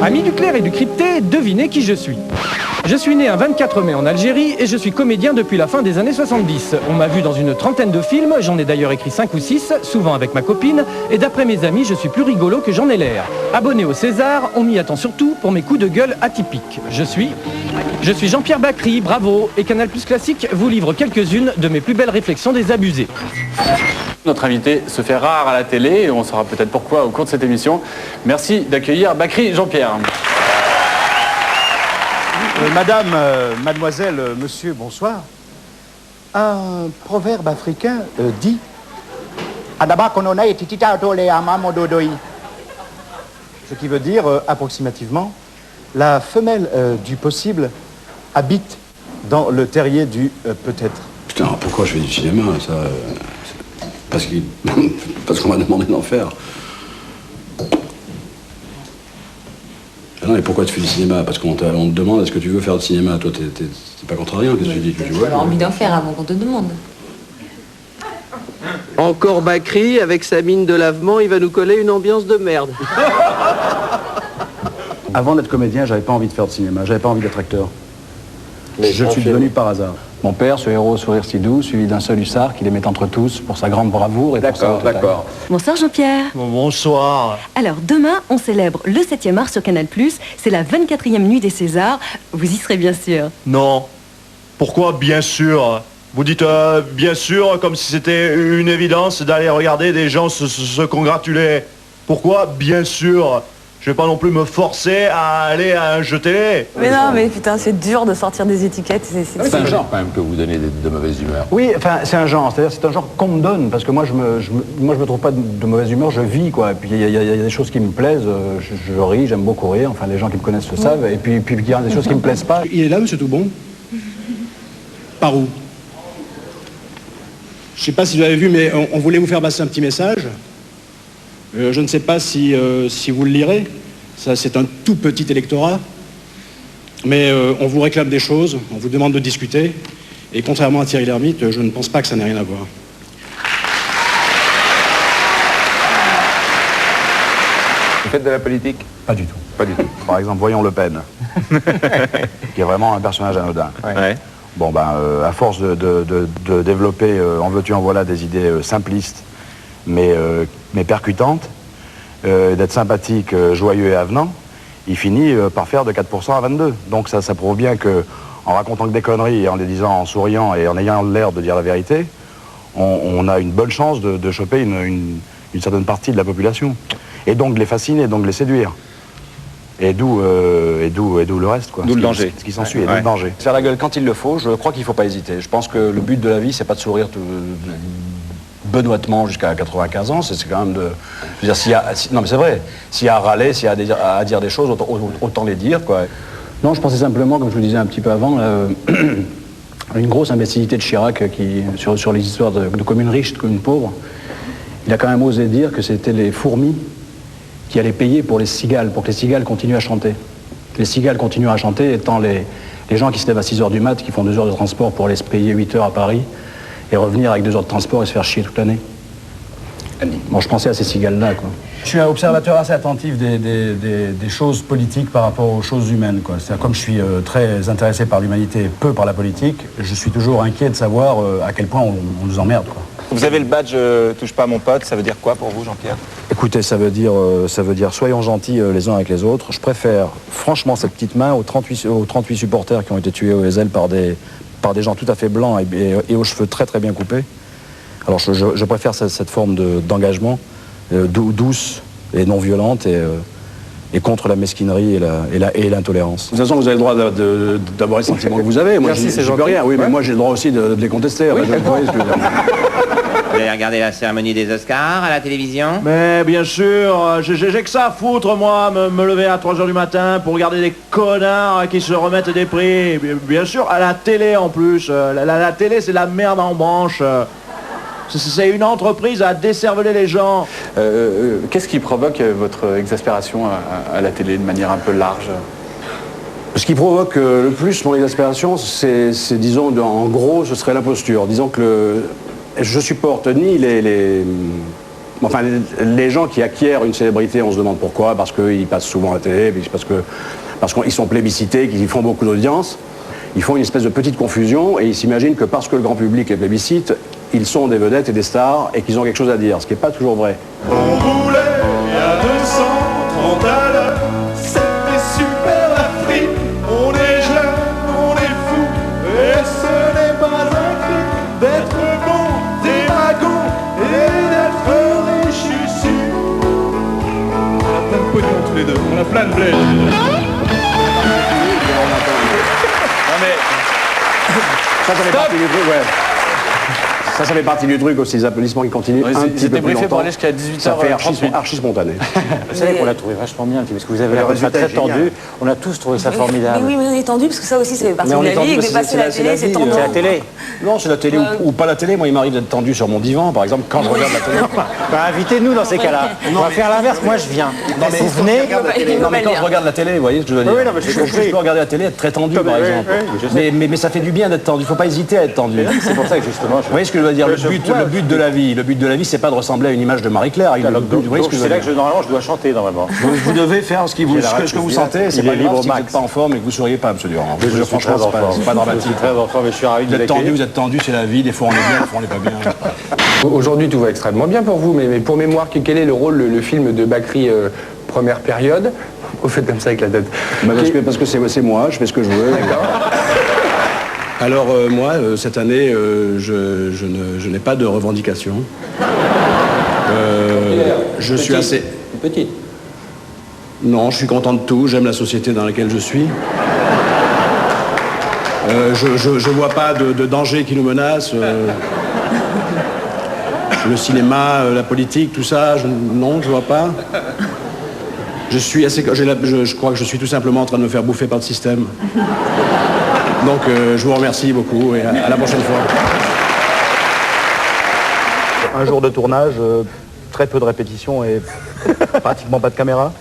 Amis du clair et du crypté, devinez qui je suis. Je suis né un 24 mai en Algérie et je suis comédien depuis la fin des années 70. On m'a vu dans une trentaine de films, j'en ai d'ailleurs écrit 5 ou 6, souvent avec ma copine, et d'après mes amis, je suis plus rigolo que j'en ai l'air. Abonné au César, on m'y attend surtout pour mes coups de gueule atypiques. Je suis Jean-Pierre Bacri, bravo, et Canal Plus Classique vous livre quelques-unes de mes plus belles réflexions des abusés. Notre invité se fait rare à la télé et on saura peut-être pourquoi au cours de cette émission. Merci d'accueillir Bacri Jean-Pierre. Madame, mademoiselle, monsieur, bonsoir. Un proverbe africain dit ce qui veut dire approximativement la femelle du possible habite dans le terrier du peut-être. Putain, pourquoi je fais du cinéma, ça parce qu'on m'a demandé d'en faire. Ah non, mais pourquoi tu fais du cinéma? Parce qu'on te demande est-ce que tu veux faire du cinéma? Toi, t'es pas contre rien, qu'est-ce que tu dis? Tu as envie d'en faire avant qu'on te demande. Encore Bacri, avec sa mine de lavement, il va nous coller une ambiance de merde. Avant d'être comédien, j'avais pas envie de faire de cinéma, j'avais pas envie d'être acteur. Mais je suis devenu par hasard. Mon père, ce héros au sourire si doux, suivi d'un seul hussard qui les met entre tous pour sa grande bravoure et pour sa haute taille. D'accord. Bonsoir Jean-Pierre. Bonsoir. Alors demain, on célèbre le 7e art sur Canal+. C'est la 24e nuit des Césars. Vous y serez bien sûr. Non. Pourquoi bien sûr? Vous dites bien sûr comme si c'était une évidence d'aller regarder des gens se congratuler. Pourquoi bien sûr? Je vais pas non plus me forcer à aller à un jeu télé. Mais non, mais putain, c'est dur de sortir des étiquettes. C'est un genre quand même que vous donnez de mauvaise humeur. Oui, enfin, c'est un genre, c'est-à-dire c'est un genre qu'on me donne, parce que moi je me trouve pas de mauvaise humeur, je vis, quoi. Et puis il y a des choses qui me plaisent, je ris, j'aime beaucoup rire, enfin les gens qui me connaissent le savent, et puis il y a des choses qui me plaisent pas. Il est là, monsieur Toubon? Par où? Je sais pas si vous avez vu, mais on voulait vous faire passer un petit message. Je ne sais pas si vous le lirez. Ça, c'est un tout petit électorat. Mais on vous réclame des choses, on vous demande de discuter. Et contrairement à Thierry Lhermitte, je ne pense pas que ça n'ait rien à voir. Vous faites de la politique? Pas du tout. Pas du tout. Par exemple, voyons Le Pen, qui est vraiment un personnage anodin. Ouais. Bon, à force de développer, en veux-tu, en voilà, des idées simplistes, mais percutantes, d'être sympathique, joyeux et avenant, il finit par faire de 4% à 22. Donc ça prouve bien que, en racontant que des conneries et en les disant en souriant et en ayant l'air de dire la vérité, on a une bonne chance de choper une certaine partie de la population. Et donc de les fasciner, donc de les séduire. Et d'où le reste, quoi. D'où le danger. Ce qui s'ensuit, et d'où le danger. Faire la gueule quand il le faut, je crois qu'il ne faut pas hésiter. Je pense que le but de la vie, c'est pas de sourire benoîtement jusqu'à 95 ans, c'est quand même de... Je veux dire, non mais c'est vrai, s'il y a à râler, s'il y a à dire des choses, autant les dire, quoi. Non, je pensais simplement, comme je vous disais un petit peu avant, une grosse imbécilité de Chirac sur les histoires de communes riches, de communes pauvres. Il a quand même osé dire que c'était les fourmis qui allaient payer pour les cigales, pour que les cigales continuent à chanter. Les cigales continuent à chanter étant les gens qui se lèvent à 6 h du mat, qui font 2 heures de transport pour aller se payer 8 heures à Paris et revenir avec 2 heures de transport et se faire chier toute l'année. Bon, je pensais à ces cigales-là, quoi. Je suis un observateur assez attentif des choses politiques par rapport aux choses humaines, quoi. C'est-à-dire, comme je suis très intéressé par l'humanité, peu par la politique, je suis toujours inquiet de savoir à quel point on nous emmerde, quoi. Vous avez le badge touche pas à mon pote, ça veut dire quoi pour vous, Jean-Pierre? Écoutez, ça veut dire soyons gentils les uns avec les autres. Je préfère franchement cette petite main aux 38 supporters qui ont été tués au Hesel par des gens tout à fait blancs et aux cheveux très très bien coupés. Alors je préfère cette forme d'engagement douce et non violente et contre la mesquinerie et l'intolérance. De toute façon, vous avez le droit d'avoir les sentiments que vous avez. Moi, je ne peux rien. Oui, mais moi, j'ai le droit aussi de les contester. Oui, vous avez regardé la cérémonie des Oscars à la télévision? Mais bien sûr, j'ai que ça à foutre, moi, me lever à 3 h du matin pour regarder des connards qui se remettent des prix. Bien sûr, à la télé en plus. La télé, c'est la merde en branche. C'est une entreprise à décerveler les gens. Qu'est-ce qui provoque votre exaspération à la télé de manière un peu large? Ce qui provoque le plus mon exaspération, c'est, disons, en gros, ce serait l'imposture. Disons que je supporte ni les gens qui acquièrent une célébrité, on se demande pourquoi, parce qu'ils passent souvent à la télé, parce qu'ils sont plébiscités, qu'ils font beaucoup d'audience. Ils font une espèce de petite confusion et ils s'imaginent que parce que le grand public les plébiscite, ils sont des vedettes et des stars et qu'ils ont quelque chose à dire, ce qui n'est pas toujours vrai. On roulait à 230 à l'heure, c'était super la frite. On est jeune, on est fou, et ce n'est pas un cri d'être bon, démago et d'être riche ici. On a plein de pognon tous les deux, on a plein de blé. Ça fait partie du truc, ouais. Ça fait partie du truc aussi, les applaudissements qui continuent un petit peu plus longtemps. Pour aller jusqu'à 18h. Ça fait archi spontané. Vous savez qu'on l'a trouvé vachement bien, parce que vous avez l'air très tendu. On a tous trouvé ça formidable. Mais oui, mais on est tendu parce que ça aussi, ça fait partie Mais de on est la tendu vie. parce Et que dépasser la télé, c'est tendu. C'est la télé. Non, c'est la télé ou pas la télé. Moi, il m'arrive d'être tendu sur mon divan, par exemple, quand je regarde la télé. Bah, invitez-nous dans ces cas-là. On va faire l'inverse, moi je viens. Vous venez. Non, mais quand je regarde la télé, vous voyez ce que je veux dire? Oui, non, mais j'ai compris. Je peux regarder la télé, être très tendu, par exemple. Mais ça fait du bien d'être tendu. Il ne faut pas hésiter à être tendu. C'est pour ça que justement. Vous voyez ce que je veux dire? Le but de la vie. Le but de la vie, c'est pas de ressembler à une image de Marie-Claire. Vous voyez ce que je veux C'est là dire? que normalement je dois chanter normalement. Vous devez faire ce que vous sentez. C'est pas grave si vous n'êtes pas en forme et que vous ne souriez pas, monsieur Durand. Franchement, c'est pas dramatique. Très enfant, mais je suis ravi de Vous êtes tendu, vous êtes tendu, c'est la vie. Des fois on est bien, des fois on n'est pas bien. Aujourd'hui, tout va extrêmement bien pour vous, mais pour mémoire, quel est le rôle, le film de Bakri première période? Vous faites comme ça avec la tête. Parce que c'est moi, je fais ce que je veux. Alors moi, cette année, je n'ai pas de revendication. Je suis assez... Petite. Non, je suis content de tout, j'aime la société dans laquelle je suis. Je vois pas de danger qui nous menace. Le cinéma, la politique, tout ça, non, je vois pas. Je crois que je suis tout simplement en train de me faire bouffer par le système. Donc je vous remercie beaucoup et à la prochaine fois. Un jour de tournage, très peu de répétitions et pratiquement pas de caméra.